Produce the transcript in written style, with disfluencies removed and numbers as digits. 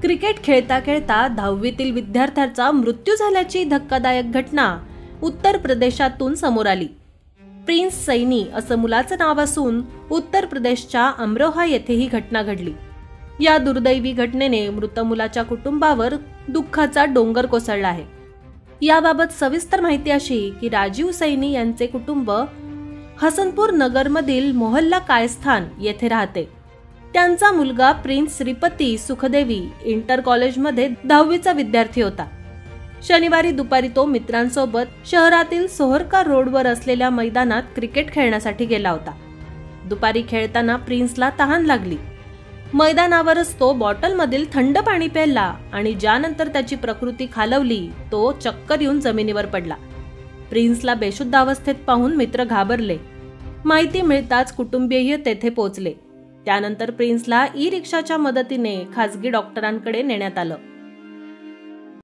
Cricket खेळता खेळता 10वीतील विद्यार्थ्याचा मृत्यू झाल्याची धक्कादायक घटना उत्तर प्रदेशातून समोर आली। प्रिन्स सैनी असं मुलाचं नाव असून उत्तर प्रदेशच्या अमरोहा येथे ही घटना घडली। या दुर्दैवी घटनेने मृत मुलाच्या कुटुंबावर दुःखाचा डोंगर कोसळला आहे। याबाबत सविस्तर माहिती अशी की राजीव सैनी यांचे कुटुंब हसनपूर नगरमधील मोहल्ला कायस्थान येथे राहते। त्यांचा मुलगा प्रिन्स श्रीपती सुखदेवी इंटर कॉलेजमध्ये 10वीचा विद्यार्थी होता। शनिवारी दुपारी तो मित्रांसोबत शहरातील सोहरका रोडवर असलेल्या मैदानात क्रिकेट खेळण्यासाठी गेला होता। दुपारी खेळताना प्रिन्सला तहान लागली। मैदानावरच तो बॉटलमधील थंड पाणी प्यायला आणि ज्यानंतर त्याची प्रकृती खालवली तो चक्कर येऊन जमिनीवर पडला। प्रिन्सला बेशुद्ध अवस्थेत पाहून मित्र घाबरले। माहिती मिळताच कुटुंबीय तेथे पोहोचले। त्यानंतर प्रिन्सला ई-रिक्षाच्या मदतीने खासगी डॉक्टरांकडे नेण्यात आलं।